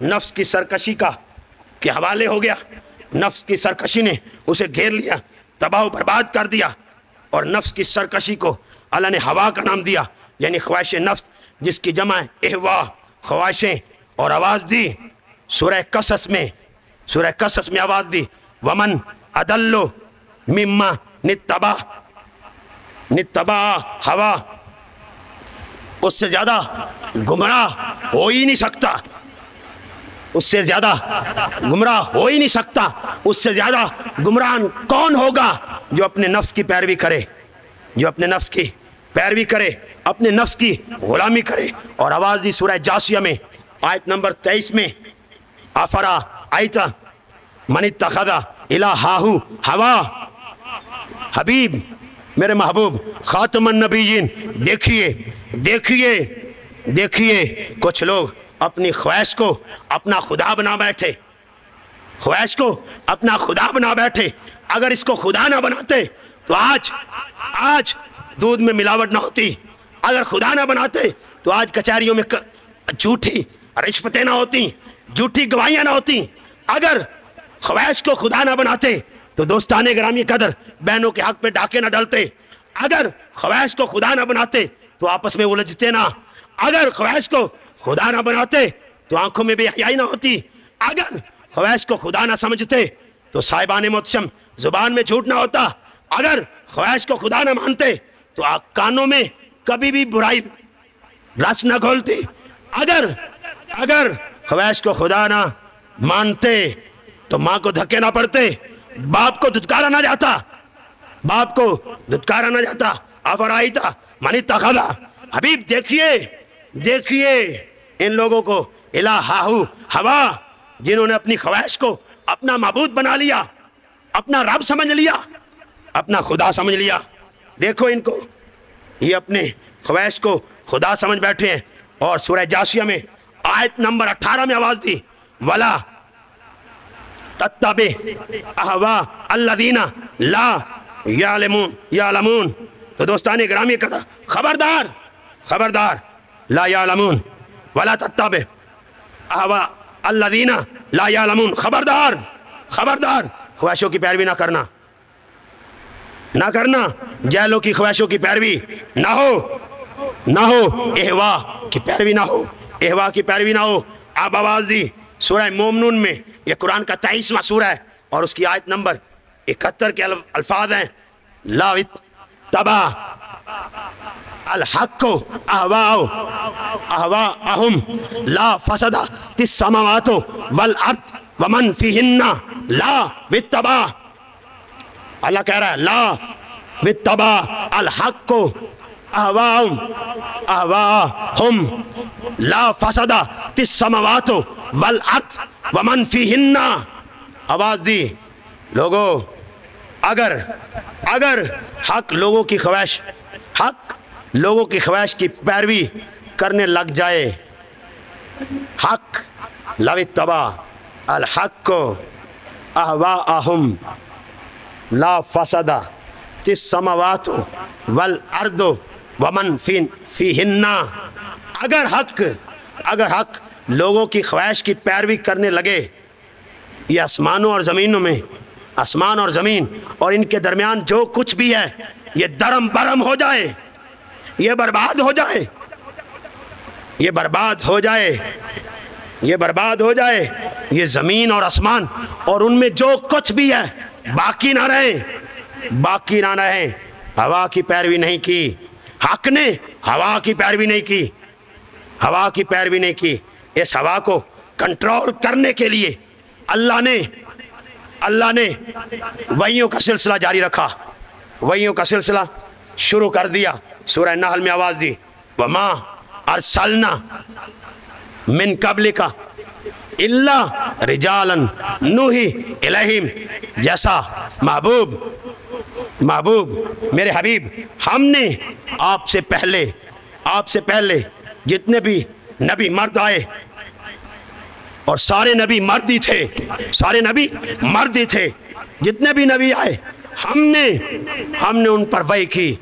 نفس کی سرکشی کے حوالے ہو گیا. نفس کی سرکشی نے اسے گھیر لیا، تباہ و برباد کر دیا. اور نفس کی سرکشی کو اللہ نے ہوا کا نام دیا، یعنی خواہش نفس، جس کی جمع احوا، خواہشیں. اور آواز دی سورہ قصص میں آواز دی ومن اضل مما نتبع ہوا. اس سے زیادہ گمراہ ہو ہی نہیں سکتا، اس سے زیادہ گمراہ ہو ہی نہیں سکتا. اس سے زیادہ گمراہ کون ہوگا؟ جو اپنے نفس کی پیروی کرے، جو اپنے نفس کی پیروی کرے، اپنے نفس کی غلامی کرے. اور آواز دی سورہ جاسیہ میں آیت نمبر 23 میں افرا آیت من اتخذ الہہ ہوا. حبیب، میرے محبوب، خاتم النبیین، دیکھیے کچھ لوگ اپنی خواہش کو اپنا خدا بنا بیٹھے. خواہش کو اپنا خدا بنا بیٹھے. اگر اس کو خدا نہ بناتے تو آج دودھ میں ملاوٹ نہ ہوتی. اگر خدا نہ بناتے تو آج کچہریوں میں جھوٹی رشوتیں نہ ہوتی، جھوٹی گواہیاں نہ ہوتی. اگر خواہش کو خدا نہ بناتے تو دوستان گرامی قدر بہنوں کے حق پہ ڈاکے نہ ڈلتے. اگر خواہش کو خدا نہ بناتے تو آپس میں الجھتے نہ. اگر خواہش کو خدا نہ بناتے تو آنکھوں میں بے حیائی نہ ہوتی. اگر خواہش کو خدا نہ سمجھتے تو صاحبان محتشم زبان میں جھوٹ نہ ہوتا. اگر خواہش کو خدا نہ مانتے تو کانوں میں کبھی بھی برائی رس نہ کھولتی. اگر خواہش کو خدا نہ مانتے تو ماں کو دھکے نہ پڑتے، باپ کو دھتکارا نہ جاتا. افرائیتا من اتخذ. حبیب دیکھیے ان لوگوں کو الہہ ہوا، جنہوں نے اپنی خواہش کو اپنا معبود بنا لیا، اپنا رب سمجھ لیا، اپنا خدا سمجھ لیا. دیکھو ان کو، یہ اپنے خواہش کو خدا سمجھ بیٹھے ہیں. اور سورہ جاسیہ میں آیت نمبر 18 میں آواز دی وَلَا تَتَّبِعْ أَهْوَاءَ الَّذِينَ لَا يَعْلَمُونَ. تو دوستان گرامی قدر خبردار لا يعلمون وَلَا تَتَّبِعْ أَهْوَاءَ الَّذِينَ لَا يَعْلَمُونَ. خبردار خواہشوں کی پیروی نہ کرنا. جہلوں کی خواہشوں کی پیروی نہ ہو. احوا کی پیروی نہ ہو. اب آواز دی سورہ مومنون میں، یہ قرآن کا 23واں سورہ ہے اور اس کی آیت نمبر 71 کے الفاظ ہیں لا اتبع الحق اہواءہم لا فسدت السماوات والارض ومن فیہن لا اتبع. اللہ کہہ رہا ہے لا اتبع الحق اہواءہم لا فسدت السماوات والارض ومن فیہن. آواز دی لوگو، اگر حق لوگوں کی خواہش کی پیروی کرنے لگ جائے، حق لو اتبع الحق اہواءہم لا فسدت السماوات والارض ومن فیہن. اگر حق لوگوں کی خواہش کی پیروی کرنے لگے، یہ آسمان اور زمین اور ان کے درمیان جو کچھ بھی ہے یہ درم برم ہو جائے، یہ برباد ہو جائے. یہ زمین اور آسمان اور ان میں جو کچھ بھی ہے باقی نہ رہیں. ہوا کی پیروی نہیں کی، حق نے ہوا کی پیروی نہیں کی. اس ہوا کو کنٹرول کرنے کے لیے اللہ نے وحیوں کا سلسلہ جاری رکھا، وحیوں کا سلسلہ شروع کر دیا. سورہ نحل میں آواز دی وما ارسلنا من قبلک الا رجالا نوحی الیہم. جیسا محبوب میرے حبیب، ہم نے آپ سے پہلے جتنے بھی نبی مرد آئے، اور سارے نبی مرد ہی تھے، جتنے بھی نبی آئے ہم نے ان پر وحی کی.